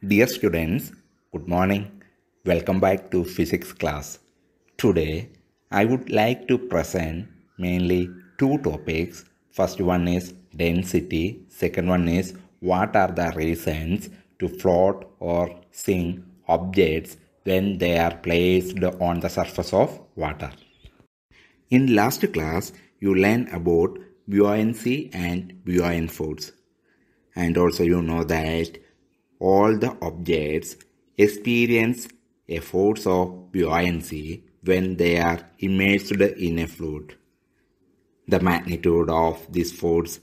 Dear students, good morning. Welcome back to physics class. Today, I would like to present mainly two topics. First one is density. Second one is what are the reasons to float or sink objects when they are placed on the surface of water. In last class, you learned about buoyancy and buoyant force. And also you know that all the objects experience a force of buoyancy when they are immersed in a fluid. The magnitude of this force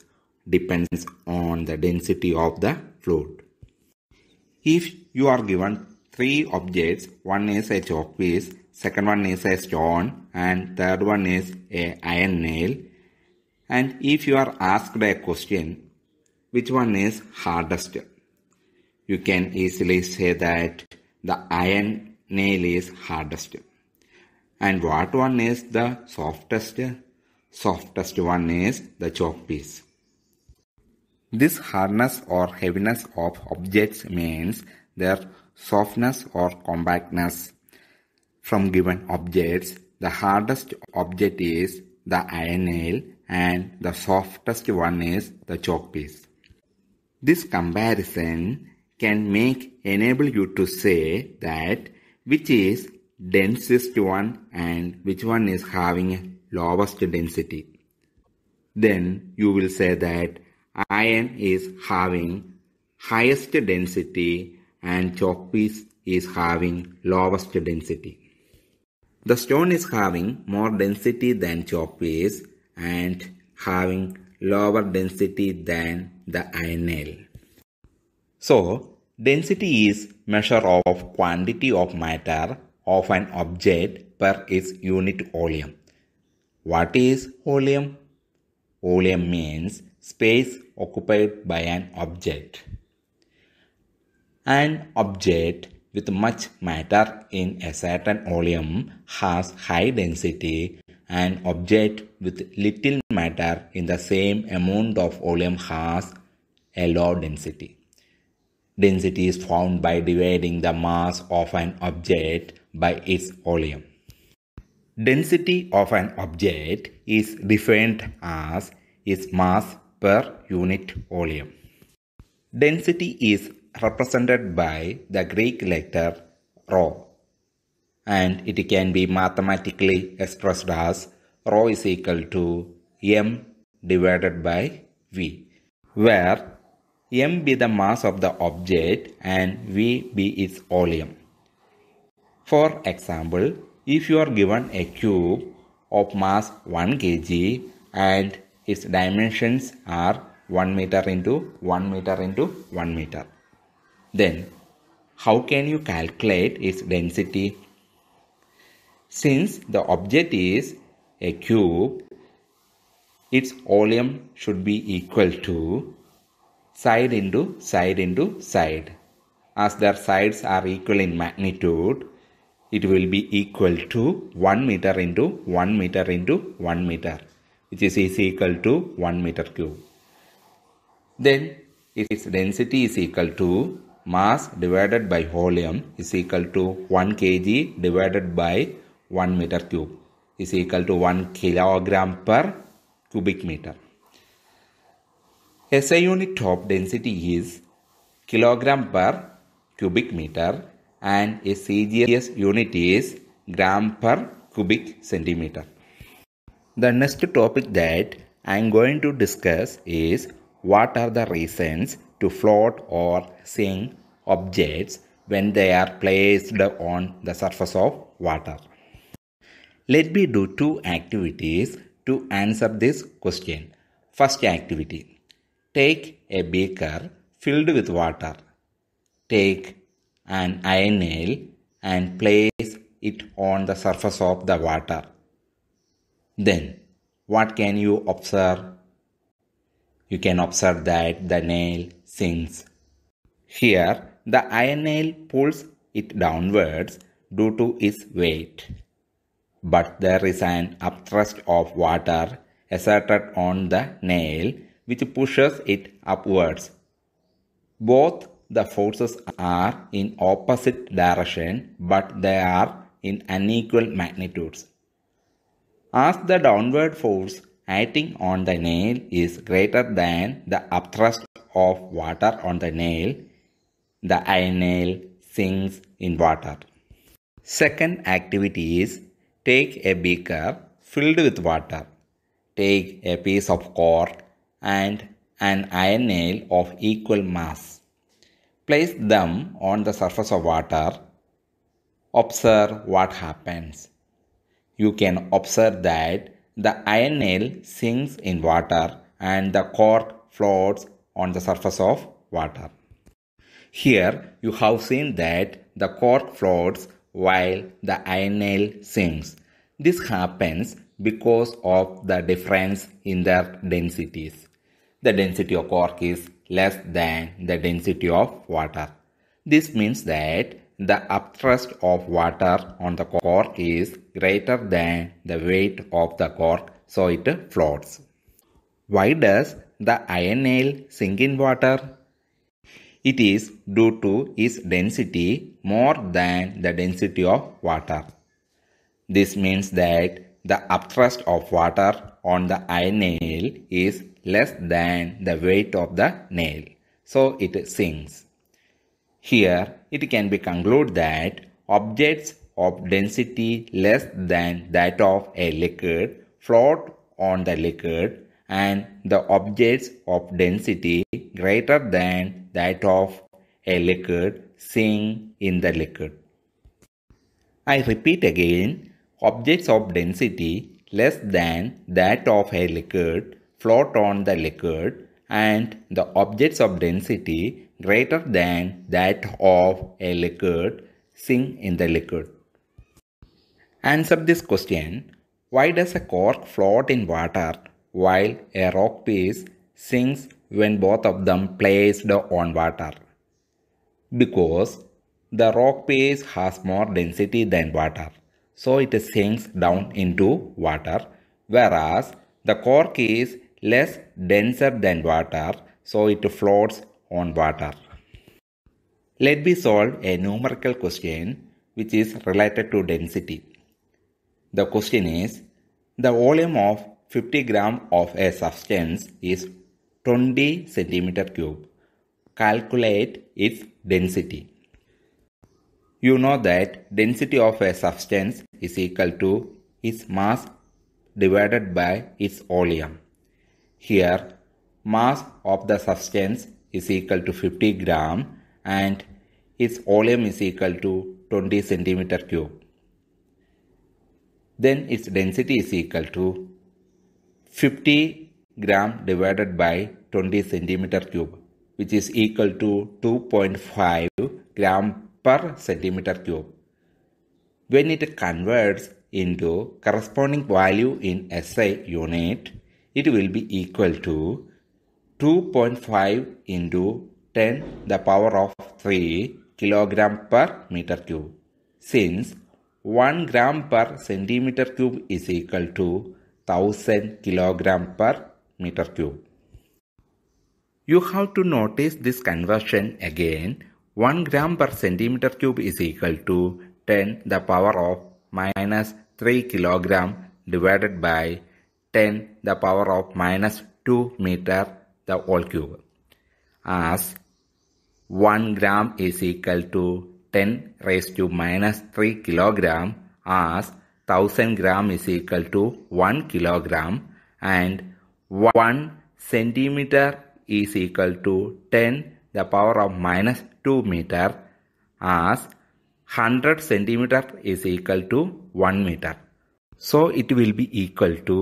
depends on the density of the fluid. If you are given three objects, one is a chalk piece, second one is a stone, and third one is a iron nail, and if you are asked a question, which one is hardest? You can easily say that the iron nail is hardest. And what one is the softest? Softest one is the chalk piece. This hardness or heaviness of objects means their softness or compactness. From given objects, the hardest object is the iron nail and the softest one is the chalk piece. This comparison can enable you to say that which is densest one and which one is having lowest density. Then you will say that iron is having highest density and chalk piece is having lowest density. The stone is having more density than chalk piece and having lower density than the iron nail. So, density is measure of quantity of matter of an object per its unit volume. What is volume? Volume means space occupied by an object. An object with much matter in a certain volume has high density. An object with little matter in the same amount of volume has a low density. Density is found by dividing the mass of an object by its volume. Density of an object is defined as its mass per unit volume. Density is represented by the Greek letter rho, and it can be mathematically expressed as rho is equal to m divided by v, where m be the mass of the object and v be its volume. For example, if you are given a cube of mass 1 kg and its dimensions are 1 meter into 1 meter into 1 meter, then how can you calculate its density? Since the object is a cube, its volume should be equal to side into side into side. As their sides are equal in magnitude, it will be equal to 1 meter into 1 meter into 1 meter, which is equal to 1 meter cube. Then its density is equal to mass divided by volume is equal to 1 kg divided by 1 meter cube is equal to 1 kilogram per cubic meter. SI unit of density is kilogram per cubic meter and a CGS unit is gram per cubic centimeter. The next topic that I am going to discuss is what are the reasons to float or sink objects when they are placed on the surface of water. Let me do two activities to answer this question. First activity. Take a beaker filled with water. Take an iron nail and place it on the surface of the water. Then, what can you observe? You can observe that the nail sinks. Here, the iron nail pulls it downwards due to its weight. But there is an upthrust of water exerted on the nail which pushes it upwards. Both the forces are in opposite direction but they are in unequal magnitudes. As the downward force acting on the nail is greater than the upthrust of water on the nail, the iron nail sinks in water. Second activity is take a beaker filled with water. Take a piece of cork and an iron nail of equal mass. Place them on the surface of water. Observe what happens. You can observe that the iron nail sinks in water and the cork floats on the surface of water. Here you have seen that the cork floats while the iron nail sinks. This happens because of the difference in their densities. The density of cork is less than the density of water. This means that the upthrust of water on the cork is greater than the weight of the cork, so it floats. Why does the iron nail sink in water? It is due to its density more than the density of water. This means that the upthrust of water on the iron nail is less than the weight of the nail, so it sinks. Here it can be concluded that objects of density less than that of a liquid float on the liquid and the objects of density greater than that of a liquid sink in the liquid. I repeat again, objects of density less than that of a liquid float on the liquid and the objects of density greater than that of a liquid sink in the liquid. Answer this question. Why does a cork float in water while a rock piece sinks when both of them placed on water? Because the rock piece has more density than water, so it sinks down into water, whereas the cork is less denser than water, so it floats on water. Let me solve a numerical question which is related to density. The question is, the volume of 50 gram of a substance is 20 centimeter cube. Calculate its density. You know that density of a substance is equal to its mass divided by its volume. Here, mass of the substance is equal to 50 gram and its volume is equal to 20 centimeter cube. Then its density is equal to 50 gram divided by 20 centimeter cube, which is equal to 2.5 gram per centimeter cube. When it converts into corresponding value in SI unit, it will be equal to 2.5 into 10 the power of 3 kilogram per meter cube. Since 1 gram per centimeter cube is equal to 1000 kilogram per meter cube. You have to notice this conversion again. 1 gram per centimeter cube is equal to 10 the power of minus 3 kilogram divided by 10 the power of minus 2 meter the whole cube. As 1 gram is equal to 10 raised to minus 3 kilogram, as 1000 gram is equal to 1 kilogram and 1 centimeter is equal to 10 the power of minus 2 meter, as 100 centimeter is equal to 1 meter. So it will be equal to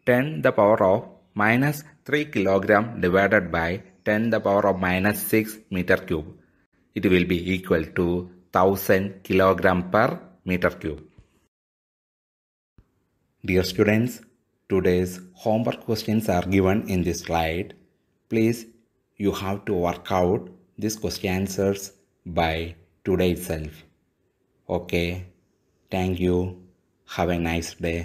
10 the power of minus 3 kilogram divided by 10 the power of minus 6 meter cube. It will be equal to 1000 kilogram per meter cube. Dear students, today's homework questions are given in this slide. Please, you have to work out these question answers by today itself. Okay, thank you. Have a nice day.